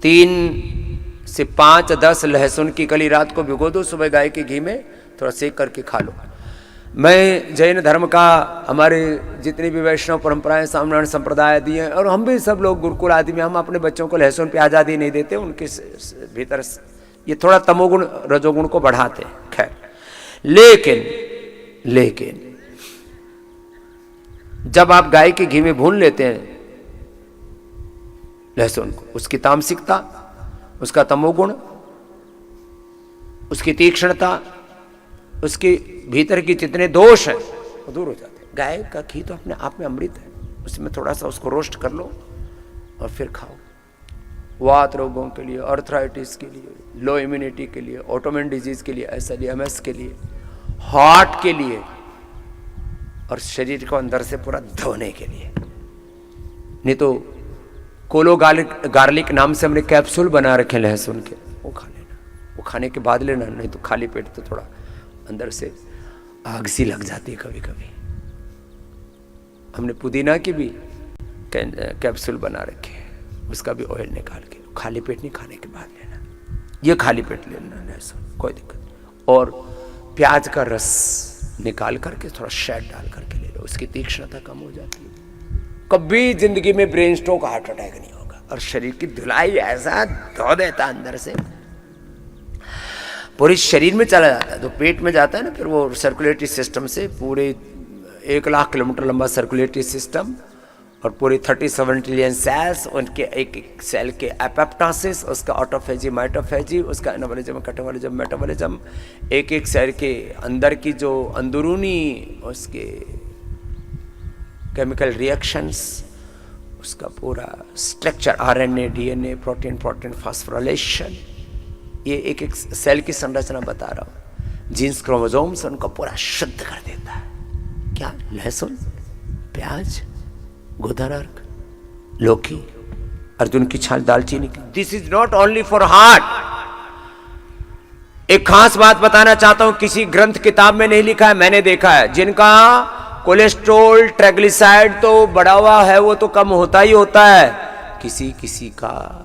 3 से 5 10 लहसुन की कली रात को भिगो दो, सुबह गाय के घी में थोड़ा सेक करके खा लो। मैं जैन धर्म का, हमारे जितनी भी वैष्णव परंपराएं, सामनारायण संप्रदाय आदि हैं, और हम भी सब लोग गुरुकुल आदि में हम अपने बच्चों को लहसुन प्याज आदि नहीं देते। उनके भीतर ये थोड़ा तमोगुण रजोगुण को बढ़ाते हैं। खैर, लेकिन जब आप गाय के घी में भून लेते हैं लहसुन को, उसकी तामसिकता, उसका तमोगुण, उसकी तीक्ष्णता, उसके भीतर की जितने दोष हैं वो दूर हो जाते हैं। गाय का घी तो अपने आप में अमृत है, उसमें थोड़ा सा उसको रोस्ट कर लो और फिर खाओ। वात रोगों के लिए, अर्थराइटिस के लिए, लो इम्यूनिटी के लिए, ऑटोमिन डिजीज के लिए, SLEMS के लिए, हार्ट के लिए, और शरीर को अंदर से पूरा धोने के लिए। नहीं तो कोलो गार्लिक नाम से हमने कैप्सूल बना रखे लहसुन के, वो खा लेना, वो खाने के बाद लेना, नहीं तो खाली पेट तो थोड़ा अंदर से आग सी लग जाती है कभी कभी। हमने पुदीना की भी कैप्सूल बना रखे हैं, उसका भी ऑयल निकाल के, खाली पेट नहीं, खाने के बाद लेना। ये खाली पेट लेना लहसुन, कोई दिक्कत नहीं। और प्याज का रस निकाल करके थोड़ा शहद डाल करके ले लो, उसकी तीक्ष्णता कम हो जाती है। कभी जिंदगी में ब्रेन स्ट्रोक, हार्ट अटैक नहीं होगा। और शरीर की धुलाई ऐसा धो देता अंदर से, पूरे शरीर में चला जाता है। तो पेट में जाता है ना, फिर वो सर्कुलेटरी सिस्टम से पूरे 1 लाख किलोमीटर लंबा सर्कुलेटरी सिस्टम, और पूरे 37 ट्रिलियन सेल्स, उनके एक एक सेल के एपोप्टोसिस, उसका ऑटोफेजी, माइटोफेजी, उसका एनाबॉलिज्म, कैटाबॉलिज्म, मेटाबॉलिज्म, एक एक सेल के अंदर की जो अंदरूनी उसके केमिकल रिएक्शंस, उसका पूरा structure, RNA, DNA, protein phosphorylation, ये एक एक सेल की संरचना बता रहा हूँ। जीन्स, क्रोमोसोम्स उनको पूरा शुद्ध कर देता है। क्या? लहसुन, प्याज, गोदानर्क, लौकी, अर्जुन की छाल, दालचीनी। This is not only for heart. एक खास बात बताना चाहता हूं, किसी ग्रंथ किताब में नहीं लिखा है, मैंने देखा है। जिनका कोलेस्ट्रॉल, ट्राइग्लिसराइड तो बढ़ा हुआ है, वो तो कम होता ही होता है। किसी किसी का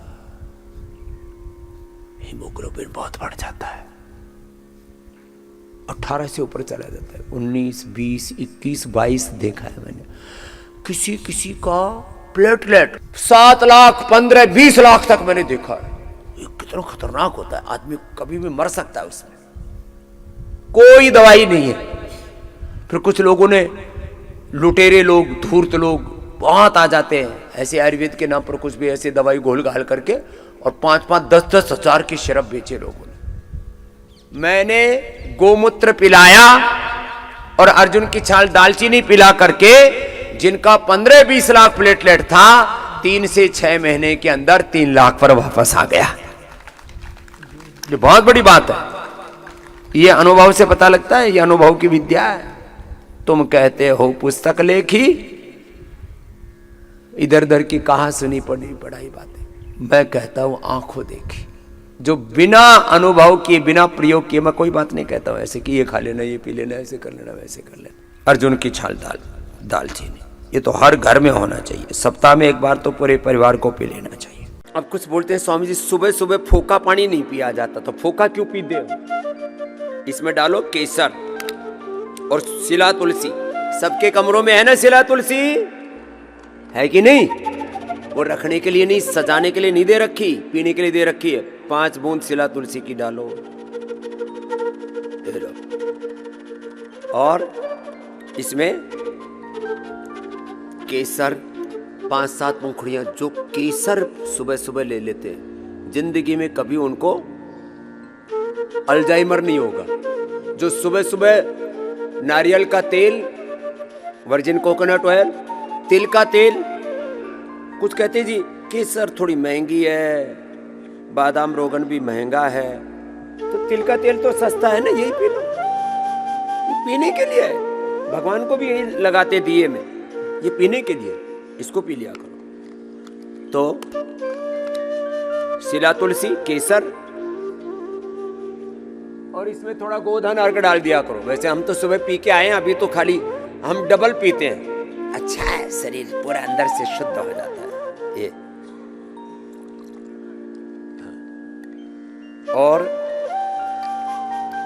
हीमोग्लोबिन बहुत बढ़ जाता है, 18 से ऊपर चला जाता है, 19, 20, 21, 22 देखा है मैंने। किसी किसी का प्लेटलेट 7 लाख, 15, 20 लाख तक मैंने देखा है। ये कितना खतरनाक होता है, आदमी कभी भी मर सकता है उसमें, कोई दवाई नहीं है। फिर कुछ लोगों ने, लुटेरे लोग, धूर्त लोग बहुत आ जाते हैं, ऐसे आयुर्वेद के नाम पर कुछ भी ऐसे दवाई घोल घाल करके, और 5-5, 10-10 हजार की शराब बेचे लोगों ने। मैंने गोमूत्र पिलाया और अर्जुन की छाल, दालचीनी पिला करके, जिनका 15-20 लाख प्लेटलेट था, 3 से 6 महीने के अंदर 3 लाख पर वापस आ गया। ये बहुत बड़ी बात है। ये अनुभव से पता लगता है, ये अनुभव की विद्या है। तुम कहते हो पुस्तक लेखी, इधर उधर की कहा सुनी पढ़ाई बातें। मैं कहता हूं आंखों देखी, जो बिना अनुभव किए, बिना प्रयोग किए, मैं कोई बात नहीं कहता हूं ऐसे कि ये खा लेना, ये पी लेना, ऐसे कर लेना, वैसे कर लेना। अर्जुन की छाल, दालचीनी, ये तो हर घर में होना चाहिए। सप्ताह में 1 बार तो पूरे परिवार को पी लेना चाहिए। अब कुछ बोलते हैं स्वामी जी सुबह सुबह फोका पानी नहीं पिया जाता, तो फोका क्यों पीते हो? इसमें डालो केसर और सिला तुलसी। सबके कमरों में है ना सिला तुलसी, है कि नहीं? वो रखने के लिए नहीं, सजाने के लिए नहीं दे रखी, पीने के लिए दे रखी है। 5 बूंद सिला तुलसी की डालो, दे लो, और इसमें केसर 5-7 पंखुड़ियां। जो केसर सुबह सुबह ले लेते हैं, जिंदगी में कभी उनको अल्जाइमर नहीं होगा। जो सुबह सुबह नारियल का तेल, वर्जिन कोकोनट ऑयल, तिल का तेल, कुछ कहते जी केसर थोड़ी महंगी है, बादाम रोगन भी महंगा है, तो तिल का तेल तो सस्ता है ना, यही पी लो। ये पीने के लिए है, भगवान को भी यही लगाते दिए में, ये पीने के लिए, इसको पी लिया करो। तो सिला तुलसी, केसर, और इसमें थोड़ा गोधन अर्क डाल दिया करो। वैसे हम तो सुबह पी के आए हैं, अभी तो खाली हम डबल पीते हैं। अच्छा है, शरीर पूरा अंदर से शुद्ध हो जाता है। ये और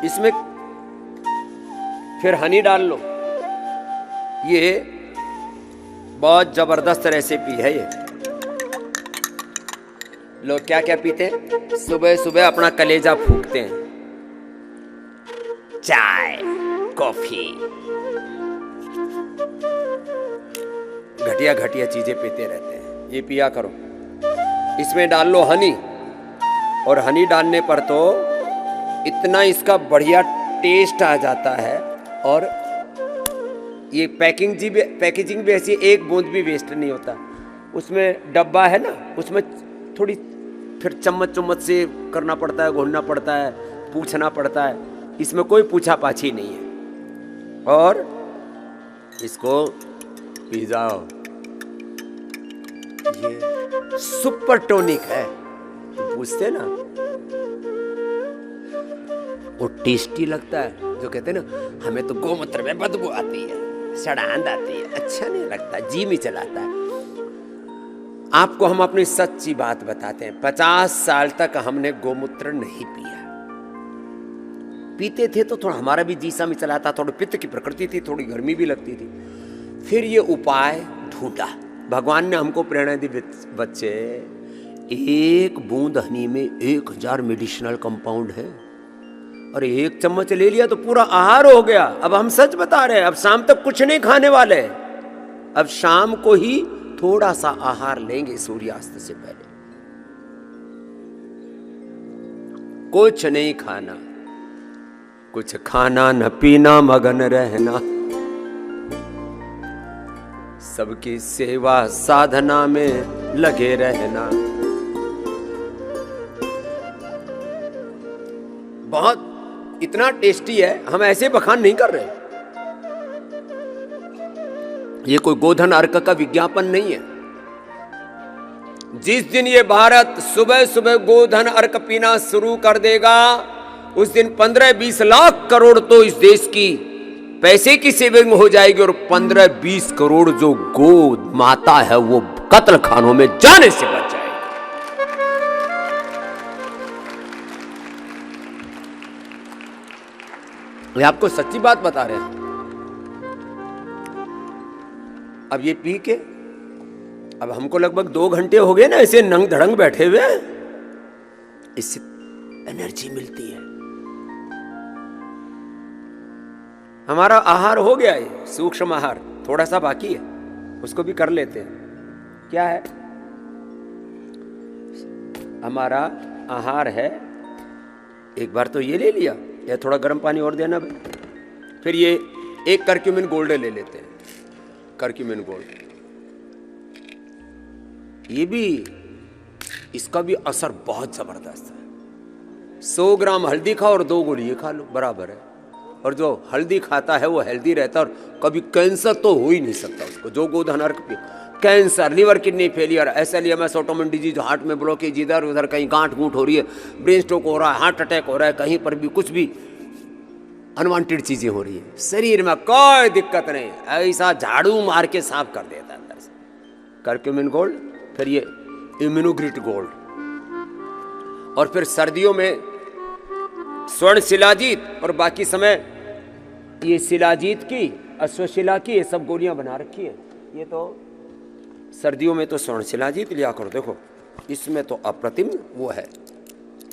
इसमें फिर हनी डाल लो। ये बहुत जबरदस्त रेसिपी है ये। लोग क्या क्या पीते हैं, सुबह सुबह अपना कलेजा फूंकते हैं, चाय कॉफी, घटिया घटिया चीजें पीते रहते हैं। ये पिया करो। इसमें डाल लो हनी, और हनी डालने पर तो इतना इसका बढ़िया टेस्ट आ जाता है। और ये पैकेजिंग भी ऐसी, एक बूंद भी वेस्ट नहीं होता। उसमें डब्बा है ना, उसमें थोड़ी फिर चम्मच से करना पड़ता है, घोलना पड़ता है, पूछना पड़ता है। इसमें कोई पूछा पाछी नहीं है। और इसको पी जाओ। ये सुपर टॉनिक है, पूछते ना, वो टेस्टी लगता है। जो कहते हैं ना, हमें तो गोमूत्र में बदबू आती है, सड़ांध आती है, अच्छा नहीं लगता, जी में चलाता है। आपको हम अपनी सच्ची बात बताते हैं, 50 साल तक हमने गोमूत्र नहीं पिया। पीते थे तो थोड़ा हमारा भी जी सा में चलाता, थोड़ी पित्त की प्रकृति थी, थोड़ी गर्मी भी लगती थी। फिर ये उपाय ढूंढा, भगवान ने हमको प्रेरणा दी, बच्चे एक बूंद हनी में 1000 मेडिसिनल कंपाउंड है, और एक चम्मच ले लिया तो पूरा आहार हो गया। अब हम सच बता रहे हैं, अब शाम तक कुछ नहीं खाने वाले, अब शाम को ही थोड़ा सा आहार लेंगे सूर्यास्त से पहले, कुछ नहीं खाना, कुछ खाना न पीना, मगन रहना, सबकी सेवा साधना में लगे रहना। बहुत इतना टेस्टी है, हम ऐसे बखान नहीं कर रहे। ये कोई गोधन अर्क का विज्ञापन नहीं है। जिस दिन ये भारत सुबह सुबह गोधन अर्क पीना शुरू कर देगा, उस दिन 15-20 लाख करोड़ तो इस देश की पैसे की सेविंग हो जाएगी, और 15-20 करोड़ जो गो माता है वो कत्ल खानों में जाने से बच जाएगी। ये आपको सच्ची बात बता रहे हैं। अब ये पी के, अब हमको लगभग 2 घंटे हो गए ना ऐसे नंग धड़ंग बैठे हुए, इससे एनर्जी मिलती है। हमारा आहार हो गया है, सूक्ष्म आहार थोड़ा सा बाकी है, उसको भी कर लेते हैं। क्या है हमारा आहार है? एक बार तो ये ले लिया, या थोड़ा गर्म पानी और देना भाई। फिर ये एक करक्यूमिन गोल्ड ले लेते हैं, करक्यूमिन गोल्ड। ये भी, इसका भी असर बहुत जबरदस्त है। 100 ग्राम हल्दी खाओ और 2 गोली ये खा लो, बराबर है। और जो हल्दी खाता है वो हेल्दी रहता है, और कभी कैंसर तो हो ही नहीं सकता उसको। जो गोधन अर्क पे cancer, liver kidney failure, SLEMS, autoimmune disease, heart में ब्लॉकेज, इधर उधर कहीं गांठ गूंठ हो रही है, ब्रेन स्ट्रोक हो रहा है, हार्ट अटैक हो रहा है, कहीं पर भी कुछ भी अनवांटेड चीजें हो रही है, शरीर में कोई दिक्कत नहीं, ऐसा झाड़ू मार के साफ कर देता है अंदर से। करक्यूमिन गोल्ड, फिर ये इम्यूनोग्रिट गोल्ड, और फिर सर्दियों में स्वर्ण शिलाजीत, और बाकी समय ये शिलाजीत की, अश्वशिला की, ये सब गोलियां बना रखी है। ये तो सर्दियों में तो स्वर्ण शिलाजीत लिया करो। देखो इसमें तो अप्रतिम वो है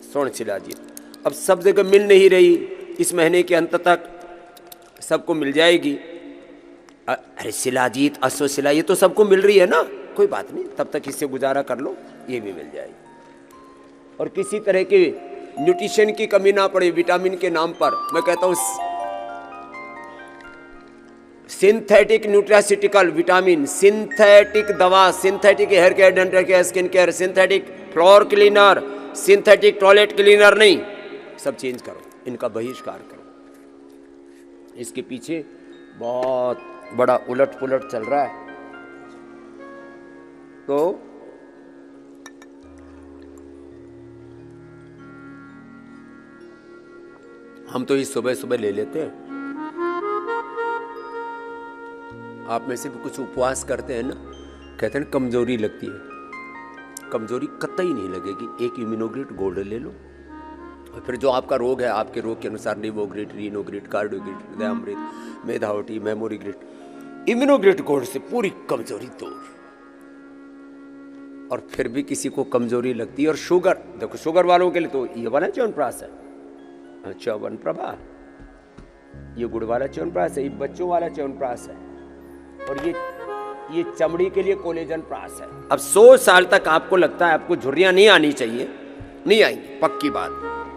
स्वर्ण शिलाजीत। अब सब जगह मिल नहीं रही, इस महीने के अंत तक सबको मिल जाएगी। अरे शिलाजीत, अश्वशिला, ये तो सबको मिल रही है ना, कोई बात नहीं, तब तक इससे गुजारा कर लो, ये भी मिल जाएगी। और किसी तरह के न्यूट्रिशन की कमी ना पड़े विटामिन के नाम पर। मैं कहता हूं सिंथेटिक न्यूट्रासिटिकल विटामिन, सिंथेटिक दवा, synthetic hair care, dental care, skin care, synthetic floor cleaner, synthetic toilet cleaner नहीं, सब चेंज करो, इनका बहिष्कार करो। इसके पीछे बहुत बड़ा उलट पुलट चल रहा है। तो हम तो ये सुबह सुबह ले लेते हैं। आप में से भी कुछ उपवास करते हैं ना, कहते हैं कमजोरी लगती है, कमजोरी कतई नहीं लगेगी। एक इम्यूनोग्रिट गोल्ड ले लो, और फिर जो आपका रोग है, आपके रोग के अनुसार निमोग्रिड, रीनोग्रिड, कार्डियोग्रिड, हृदयामृत, मेधावटी, मेमोरीग्रिड, इम्यूनोग्रिड कोड से पूरी कमजोरी दूर। और फिर भी किसी को कमजोरी लगती है। और शुगर, देखो शुगर वालों के लिए तो ये वाला च्यवनप्राश है, च्यवनप्रभा, ये गुड़ वाला च्यवनप्राश है, ये बच्चों वाला च्यवनप्राश है, और ये चमड़ी के लिए कोलेजन प्राश है। अब 100 साल तक आपको लगता है आपको झुर्रियां नहीं आनी चाहिए, नहीं आएंगी, पक्की बात।